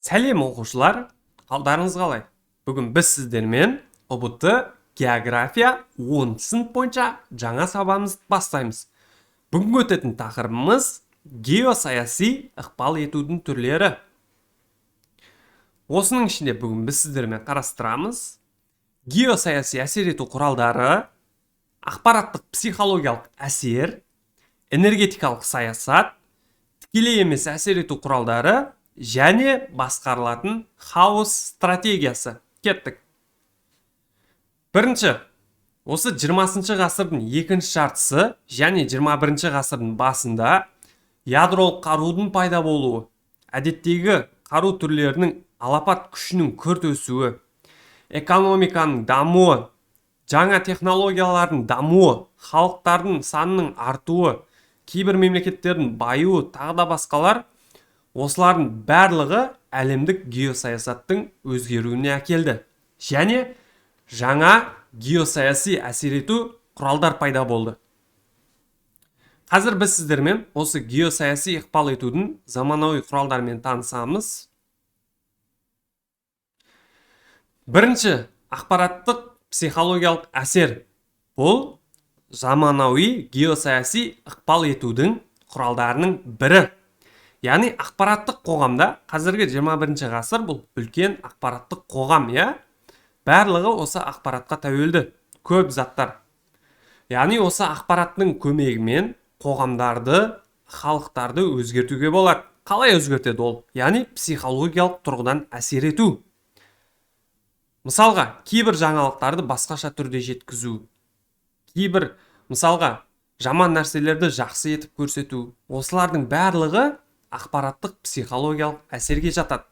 Сәлем оқушылар, қалдарыңыз қалай? Бүгін біз сіздермен ұбт география 10 сынып бойынша жаңа сабағымызды бастаймыз. Бүгін өтетін тақырыбымыз геосаяси ықпал етудің түрлері. Осының ішінде бүгін біз сіздермен қарастырамыз. Геосаяси әсер ету құралдары, ақпараттық психологиялық әсер, энергетикалық саясат, тікелей емес әсер ету құралдары және басқарылатын хаос стратегиясы. Кеттік. Бірінші, осы 20-шы ғасырдың екінші жартысы және 21-ші ғасырдың басында ядролық қарудың пайда болуы, әдеттегі қару түрлерінің алапат күшінің күрт өсуі, экономиканың дамуы, жаңа технологиялардың дамуы, халықтардың санының артуы, кейбір мемлекеттердің байуы, тағы да басқалар, осылардың барлығы әлемдік геосаясаттың өзгеруіне әкелді. Және жаңа геосаяси әсер ету құралдар пайда болды. Қазір біз сіздермен осы геосаяси ықпал етудің заманауи құралдарымен танысамыз. Бірінші, ақпараттық психологиялық әсер. Бұл заманауи геосаяси ықпал етудің құралдарының бірі. Яғни ақпараттық қоғамда қазіргі 21-ші ғасыр бұл үлкен ақпараттық қоғам, барлығы осы ақпаратқа тәуелді, көп заттар. Яғни осы ақпараттың көмегімен қоғамдарды, халықтарды өзгертуге болады. Қалай өзгертеді ол? Яғни психологиялық тұрғыдан әсер ету. Мысалға, кейбір жаңалықтарды басқаша түрде жеткізу. Кейбір, мысалға, жаман нәрселерді жақсы етіп көрсету. Осылардың барлығы ақпараттық психологиялық әсерге жатады.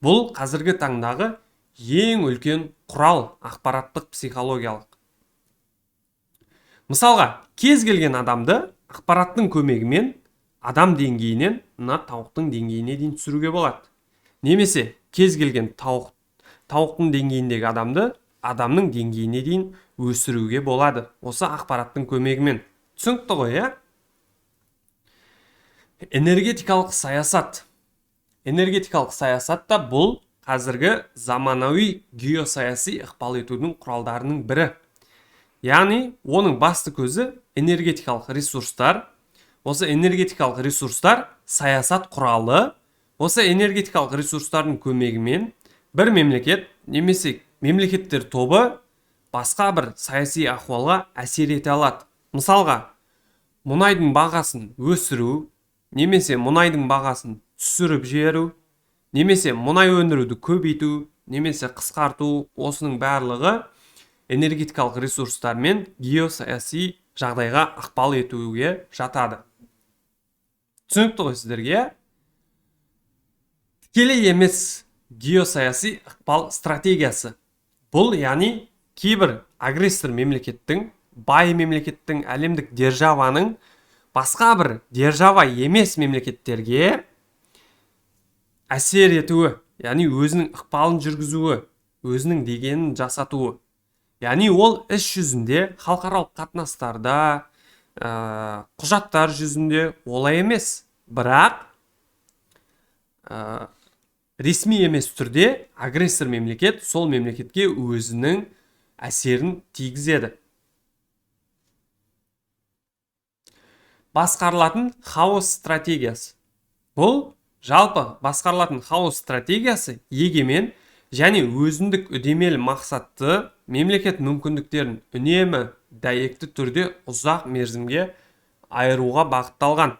Бұл қазіргі таңдағы ең үлкен құрал ақпараттық психологиялық. Мысалға, кез келген адамды ақпараттың көмегімен адам деңгейінен тауықтың деңгейіне дейін түсіруге болады. Немесе кез келген тауықтың деңгейіндегі адамды адамның деңгейіне дейін өсіруге болады. Осы ақпараттың көмегімен. Түсінікті ғой, Энергетикалық саясат. Энергетикалық саясатта бұл қазіргі заманауи геосаяси ықпал етудің құралдарының бірі. Яғни, оның басты көзі энергетикалық ресурстар. Осы энергетикалық ресурстар саясат құралы. Осы энергетикалық ресурстардың көмегімен бір мемлекет, немесе мемлекеттер тобы басқа бір саяси ахуалға әсер ете алады. Мысалға, мұнайдың бағасын өсіру, немесе мұнайдың бағасын түсіріп жіберу, немесе мұнай өндіруді көбейту, немесе қысқарту, осының барлығы энергетикалық ресурстар мен геосаяси жағдайға ықпал етуге жатады. Түсінікті ғой сіздерге? Тікелей емес геосаяси ықпал стратегиясы. Бұл, яғни, кейбір агрессор мемлекеттің, бай мемлекеттің, әлемдік державаның басқа бір держава емес мемлекеттерге әсер етуі, яғни өзінің ықпалын жүргізуі, өзінің дегенін жасатуы. Яғни ол іс жүзінде, халықаралық қатынастарда, құжаттар жүзінде олай емес, бірақ ресми емес түрде агрессор мемлекет сол мемлекетке өзінің әсерін тигізеді. Басқарылатын хаос стратегиясы. Бұл жалпы басқарылатын хаос стратегиясы егемен және өзіндік үдемелі мақсатты мемлекет мүмкіндіктерін үнемі дәйекті түрде ұзақ мерзімге айыруға бағытталған.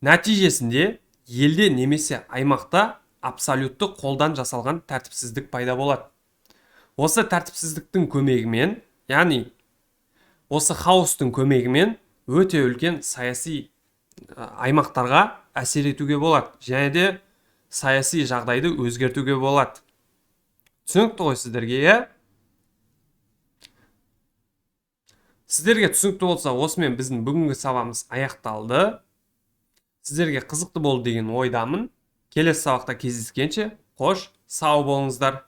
Нәтижесінде елде немесе аймақта абсолютті қолдан жасалған тәртіпсіздік пайда болады. Осы тәртіпсіздіктің көмегімен, яғни осы хаостың көмегімен өте үлкен саяси аймақтарға әсер етуге болады. Және де саяси жағдайды өзгертуге болады. Түсінікті ғой сіздерге, Сіздерге түсінікті болса, осымен біздің бүгінгі сабағымыз аяқталды. Сіздерге қызықты болды деген ойдамын. Келесі сабақта кездескенше, қош, сау болыңыздар.